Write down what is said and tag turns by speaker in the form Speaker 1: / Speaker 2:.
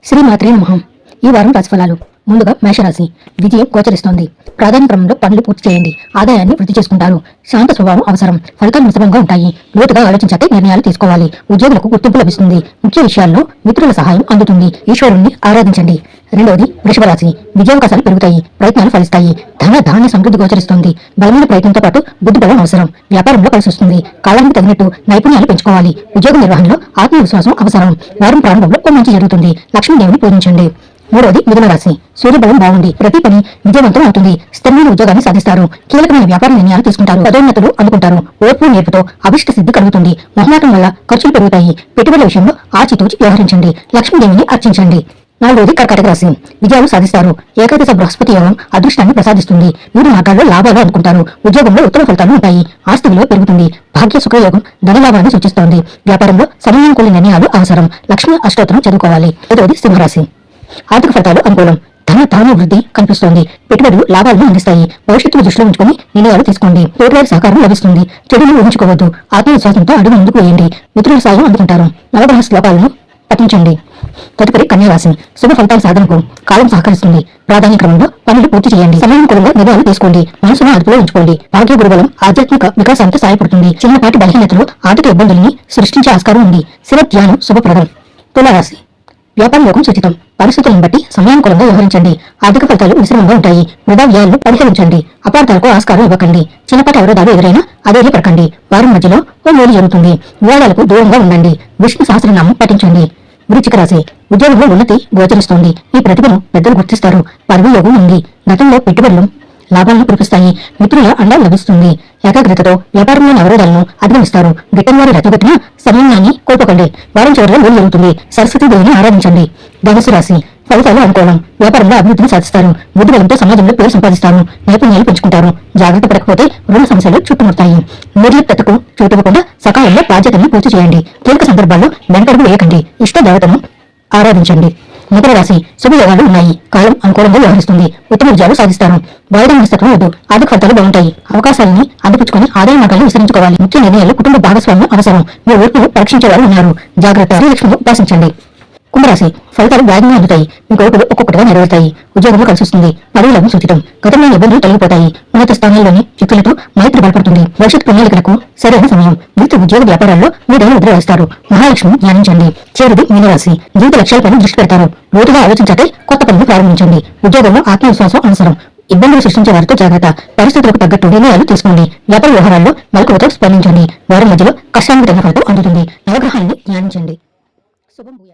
Speaker 1: శ్రీమాత్రే నమః. ఈ వారం రాశిఫలాలు. ముందుగా మేషరాశి. విజయం గోచరిస్తోంది. ప్రాధాన్య క్రమంలో పనులు పూర్తి చేయండి. ఆదాయాన్ని వృద్ధి చేసుకుంటారు. శాంత స్వభావం అవసరం. ఫలితాలు మిశ్రమంగా ఉంటాయి. లోతుగా ఆలోచించాకే నిర్ణయాలు తీసుకోవాలి. ఉద్యోగులకు గుర్తింపు లభిస్తుంది. ముఖ్య విషయాల్లో మిత్రుల సహాయం అందుతుంది. ఈశ్వరుణ్ణి ఆరాధించండి. రెండవది వృషభ రాశి. విజయావకాశాలు పెరుగుతాయి. ప్రయత్నాలు ఫలిస్తాయి. ధాన్య సమృద్ధి గోచరిస్తుంది. బలమైన ప్రయత్నంతో పాటు బుద్ధి బలం అవసరం. వ్యాపారంలో కలిసి వస్తుంది. కాలానికి తగినట్టు నైపుణ్యాలు పెంచుకోవాలి. ఉద్యోగ నిర్వహణలో ఆత్మవిశ్వాసం అవసరం. వారం ప్రారంభంలో ఓ మంచి జరుగుతుంది. లక్ష్మీదేవిని పూజించండి. మూడవది మిథున రాశి. సూర్యబలం బాగుంది. ప్రతి పని విజయవంతం అవుతుంది. స్థిరమైన ఉద్యోగాన్ని సాధిస్తారు. కీలకమైన వ్యాపార నిర్ణయాలు తీసుకుంటారు. పదోన్నతులు అందుకుంటారు. ఓర్పు నేర్పుతో అభిష్ట సిద్ధి కలుగుతుంది. మొహమాటం వల్ల ఖర్చులు పెరుగుతాయి. పెట్టుబడుల విషయంలో ఆచితూచి వ్యవహరించండి. లక్ష్మీదేవిని అర్చించండి. నాలుగవది కర్కాటక రాశి. విజయాలు సాధిస్తారు. ఏకాదశ బృహస్పతి యోగం అదృష్టాన్ని ప్రసాదిస్తుంది. వీరి మార్గాల్లో లాభాలు అందుకుంటారు. ఉద్యోగంలో ఉత్తమ ఫలితాలు ఉంటాయి. ఆస్తి విలువ పెరుగుతుంది. భాగ్య సుఖయోగం ధనలాభాన్ని సూచిస్తోంది. వ్యాపారంలో సమయం కూడిన నిర్ణయాలు అవసరం. లక్ష్మీ అష్టోత్తరం చదువుకోవాలి. ఐదవది సింహరాశి. ఆర్థిక ఫలితాలు అనుకూలం. ధన వృద్ధి కనిపిస్తోంది. పెట్టుబడులు లాభాలను అందిస్తాయి. భవిష్యత్తును దృష్టిలో ఉంచుకుని నిర్ణయాలు తీసుకోండి. తోటివారి సహకారం లభిస్తుంది. చెడును ఊహించుకోవద్దు. ఆత్మవిశ్వాసంతో అడుగు ముందుకు వేయండి. మిత్రుల సాయం అందుకుంటారు. నవగ్రహ శ్లోకాలను పఠించండి. తదుపరి కన్యారాశి. శుభ ఫలితాల సాధనకు కాలం సహకరిస్తుంది. ప్రాధాన్య క్రమంలో పనులు పూర్తి చేయండి. సమయానుకూలంగా నిర్ణయాలు తీసుకోండి. మనసును అదుపులో ఉంచుకోండి. భాగ్య గురుబలం ఆధ్యాత్మిక వికాసానికి సహాయపడుతుంది. చిన్నపాటి బలహీనతలు ఆర్థిక ఇబ్బందుల్ని సృష్టించే ఆస్కారం ఉంది. శివ ధ్యానం శుభప్రదం. తులారాశి. వ్యాపార యోగం సూచితం. పరిస్థితులను బట్టి సమయానుకూలంగా వ్యవహరించండి. ఆర్థిక ఫలితాలు మిశ్రమంగా ఉంటాయి. వృధా వ్యయాలను పరిహరించండి. అపార్థాలకు ఆస్కారం ఇవ్వకండి. చిన్నపాటి అవరోధాలు ఎదురైనా అదేనే పడకండి. వారం మధ్యలో ఓ మేలు జరుగుతుంది. వివాదాలకు దూరంగా ఉండండి. విష్ణు సహస్రనామం పఠించండి. వృశ్చిక రాశి. ఉద్యోగంలో ఉన్నతి గోచరిస్తోంది. మీ ప్రతిభను పెద్దలు గుర్తిస్తారు. పదవి యోగం ఉంది. గతంలో పెట్టుబడులు లాభాలను కురిపిస్తాయి. మిత్రుల అండ లభిస్తుంది. ఏకాగ్రతతో వ్యాపారంలోని అవరోధాలను అధిగమిస్తారు. గిట్టని వారి రచగొట్టిన సమయాన్ని కోల్పోకండి. వారం చివరిలో మేలు జరుగుతుంది. సరస్వతి దేవిని ఆరాధించండి. ధనుసు రాశి. ఫలితాలు అనుకూలం. వ్యాపారంలో అభివృద్ధిని సాధిస్తారు. బుద్ధి బలంతో సమాజంలో పేరు సంపాదిస్తారు. నైపుణ్యాలు పెంచుకుంటారు. జాగ్రత్త పడకపోతే రుణ సమస్యలు చుట్టుముడతాయి. నిర్లిప్తతకు చోటివ్వకుండా సకాలంలో బాధ్యతలను పూర్తి చేయండి. కీలక సందర్భాల్లో వెనకడుగు వేయకండి. ఇష్ట దేవతను ఆరాధించండి. మకర రాశి. శుభయోగాలు ఉన్నాయి. కాలం అనుకూలంగా వ్యవహరిస్తుంది. ఉత్తమ విజయాలు సాధిస్తారు. వాయిదా మనస్తత్వం వద్దు. ఆర్థిక ఫలితాలు బాగుంటాయి. అవకాశాలని అందిపుచ్చుకొని ఆదాయ మార్గాలను విస్తరించుకోవాలి. ముఖ్య నిర్ణయాలు కుటుంబ భాగస్వామ్యం అవసరం. మీ ఓర్పును పరీక్షించేవారు ఉన్నారు. జాగ్రత్త. శ్రీలక్ష్మిని ఉపాసించండి. కుంభరాశి. ఫలితాలు వేగంగా అందుతాయి. మీ కోరికలు ఒక్కొక్కటిగా నెరవేరుతాయి. ఉద్యోగంలో కలిసి వస్తుంది. పదవులకు సూచితం. గతంలో ఇబ్బందులు తొలగిపోతాయి. ఉన్నత స్థానాల్లోని వ్యక్తులతో మైత్రి బలపడుతుంది. భవిష్యత్ ప్రణాళికలకు సరైన సమయం. వృత్తి ఉద్యోగ వ్యాపారాల్లో మీరు నిద్ర వేస్తారు. మహాలక్ష్మిని ధ్యానించండి. చేరుది మీనరాశి. జీవిత లక్ష్యాలపై దృష్టి పెడతారు. లోతుగా ఆలోచించాకే కొత్త పనులు ప్రారంభించండి. ఉద్యోగంలో ఆత్మవిశ్వాసం అవసరం. ఇబ్బందులు సృష్టించే వారితో జాగ్రత్త. పరిస్థితులకు తగ్గట్టు నిర్ణయాలు తీసుకోండి. వ్యాపార వ్యవహారాల్లో మలుపులతో స్పందించండి. వారం మధ్యలో కష్టానికి తగిన ఫలితం అందుతుంది. నవగ్రహాన్ని ధ్యానించండి. శుభం.